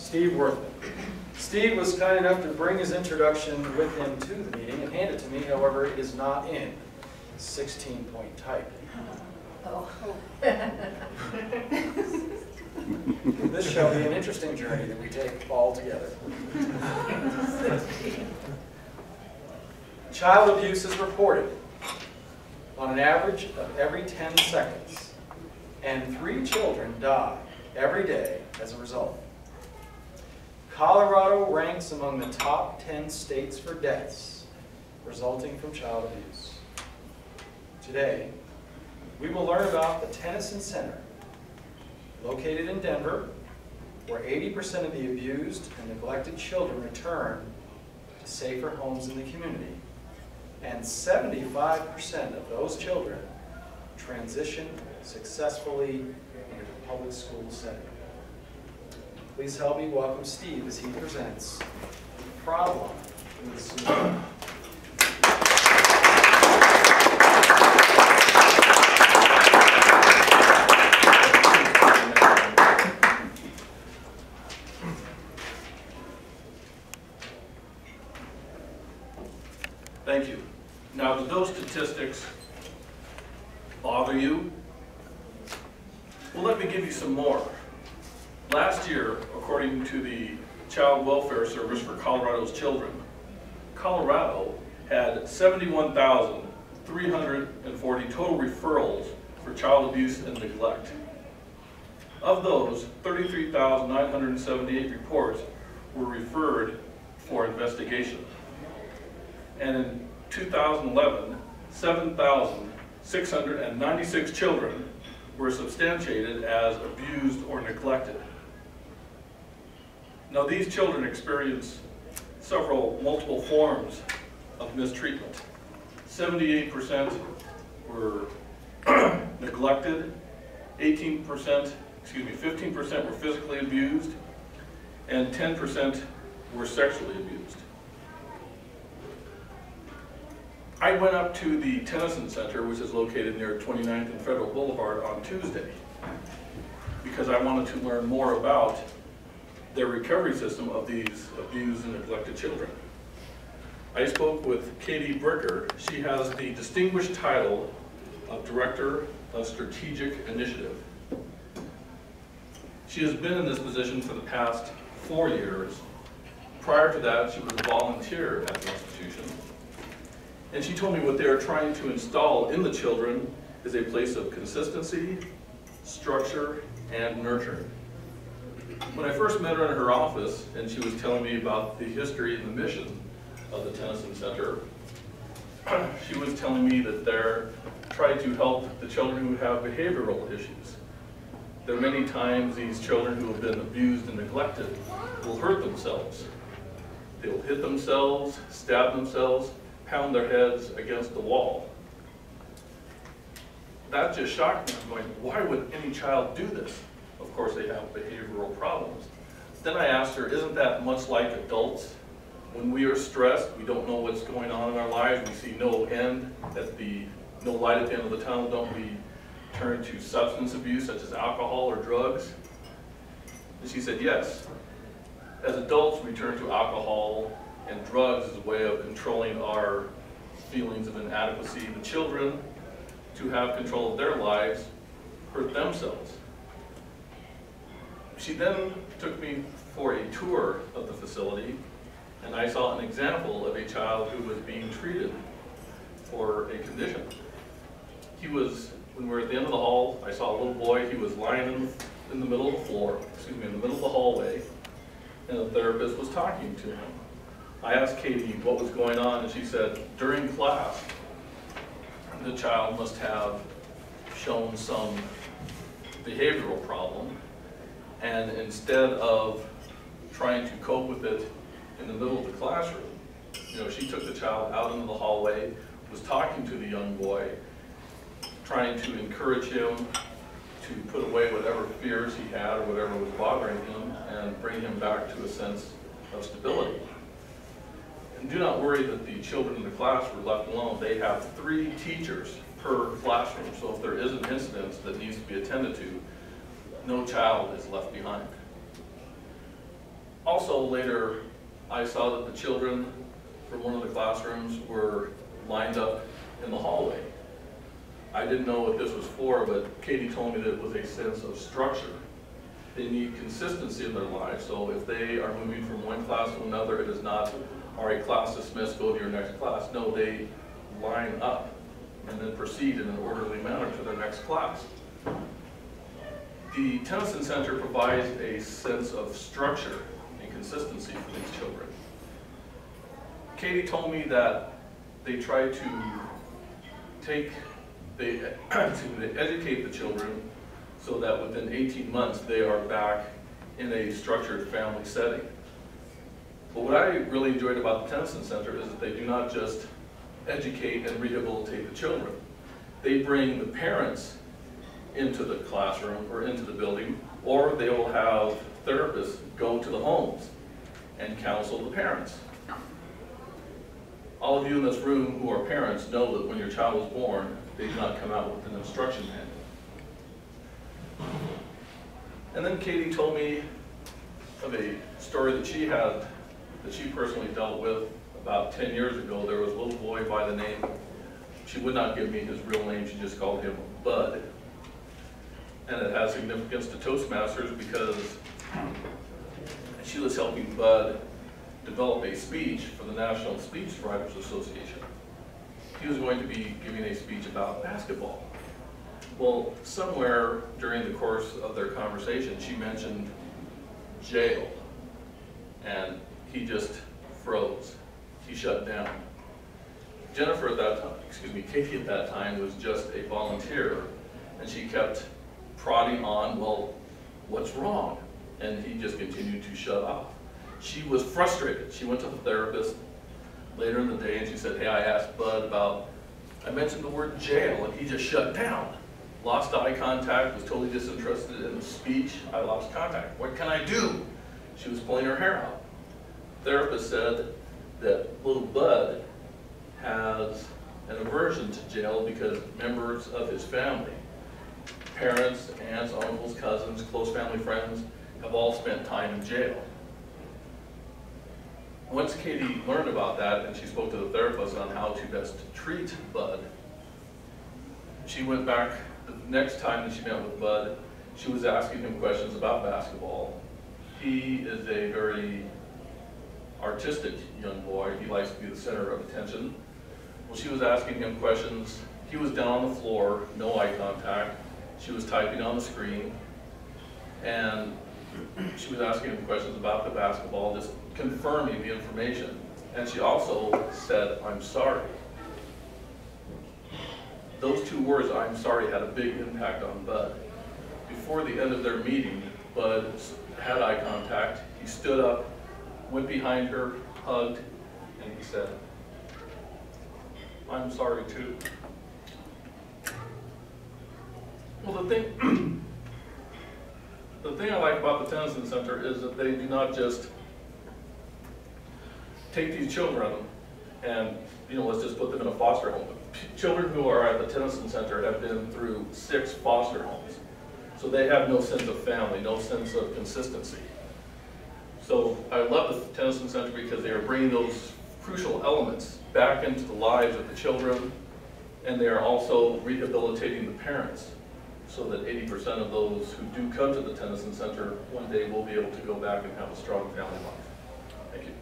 Steve Worthman. Steve was kind enough to bring his introduction with him to the meeting and hand it to me, however, it is not in 16-point type. Oh. This shall be an interesting journey that we take all together. Child abuse is reported on an average of every 10 seconds, and 3 children die every day as a result. Colorado ranks among the top 10 states for deaths resulting from child abuse. Today, we will learn about the Tennyson Center, located in Denver, where 80% of the abused and neglected children return to safer homes in the community, and 75% of those children transition successfully into the public school setting. Please help me welcome Steve as he presents The Problem with Suicide. Thank you. Now, do those statistics bother you? Well, let me give you some more. Last year, according to the Child Welfare Service for Colorado's Children, Colorado had 71,340 total referrals for child abuse and neglect. Of those, 33,978 reports were referred for investigation. And in 2011, 7,696 children were substantiated as abused or neglected. Now, these children experience multiple forms of mistreatment. 78% were neglected, 15% were physically abused, and 10% were sexually abused. I went up to the Tennyson Center, which is located near 29th and Federal Boulevard, on Tuesday, because I wanted to learn more about their recovery system of these abused and neglected children. I spoke with Katie Bricker. She has the distinguished title of Director of Strategic Initiative. She has been in this position for the past 4 years. Prior to that, she was a volunteer at the institution. And she told me what they are trying to install in the children is a place of consistency, structure, and nurturing. When I first met her in her office and she was telling me about the history and the mission of the Tennyson Center, she was telling me that they're trying to help the children who have behavioral issues. There are many times these children who have been abused and neglected will hurt themselves. They will hit themselves, stab themselves, pound their heads against the wall. That just shocked me. I'm going, why would any child do this? Of course, they have behavioral problems. Then I asked her, isn't that much like adults? When we are stressed, we don't know what's going on in our lives, we see no end, no light at the end of the tunnel, don't we turn to substance abuse such as alcohol or drugs? And she said, yes. As adults, we turn to alcohol and drugs as a way of controlling our feelings of inadequacy. The children, to have control of their lives, hurt themselves. She then took me for a tour of the facility, and I saw an example of a child who was being treated for a condition. When we were at the end of the hall, I saw a little boy. He was lying in the middle of the floor, in the middle of the hallway, and the therapist was talking to him. I asked Katie what was going on, and she said, during class, the child must have shown some behavioral problem, and instead of trying to cope with it in the middle of the classroom, she took the child out into the hallway, was talking to the young boy, trying to encourage him to put away whatever fears he had or whatever was bothering him and bring him back to a sense of stability. And do not worry that the children in the class were left alone. They have 3 teachers per classroom, so if there is an incident that needs to be attended to, no child is left behind. Also later, I saw that the children from one of the classrooms were lined up in the hallway. I didn't know what this was for, but Katie told me that it was a sense of structure. They need consistency in their lives, so if they are moving from one class to another, it is not, all right, class dismissed, go to your next class. No, they line up and then proceed in an orderly manner to their next class. The Tennyson Center provides a sense of structure and consistency for these children. Katie told me that they try to they educate the children so that within 18 months they are back in a structured family setting. But what I really enjoyed about the Tennyson Center is that they do not just educate and rehabilitate the children. They bring the parents into the classroom or into the building, or they will have therapists go to the homes and counsel the parents. All of you in this room who are parents know that when your child was born, they did not come out with an instruction manual. And then Katie told me of a story that she had, that she personally dealt with about 10 years ago. There was a little boy by the name, she would not give me his real name, she just called him Bud. And it has significance to Toastmasters because she was helping Bud develop a speech for the National Speech Writers Association. He was going to be giving a speech about basketball. Well, somewhere during the course of their conversation, she mentioned jail, and he just froze. He shut down. Jennifer at that time, Katie at that time was just a volunteer, and she kept prodding on, well, what's wrong? And he just continued to shut off. She was frustrated. She went to the therapist later in the day and she said, hey, I asked Bud about, I mentioned the word jail and he just shut down. Lost eye contact, was totally disinterested in the speech. I lost contact. What can I do? She was pulling her hair out. The therapist said that little Bud has an aversion to jail because members of his family, parents, aunts, uncles, cousins, close family friends, have all spent time in jail. Once Katie learned about that and she spoke to the therapist on how to best treat Bud, she went back the next time that she met with Bud. She was asking him questions about basketball. He is a very artistic young boy. He likes to be the center of attention. Well, she was asking him questions. He was down on the floor, no eye contact. She was typing on the screen, and she was asking him questions about the basketball, just confirming the information. And she also said, I'm sorry. Those two words, I'm sorry, had a big impact on Bud. Before the end of their meeting, Bud had eye contact. He stood up, went behind her, hugged, and he said, I'm sorry too. Well, the thing I like about the Tennyson Center is that they do not just take these children and, let's just put them in a foster home. Children who are at the Tennyson Center have been through 6 foster homes. So they have no sense of family, no sense of consistency. So I love the Tennyson Center because they are bringing those crucial elements back into the lives of the children, and they are also rehabilitating the parents so that 80% of those who do come to the Tennyson Center one day will be able to go back and have a strong family life. Thank you.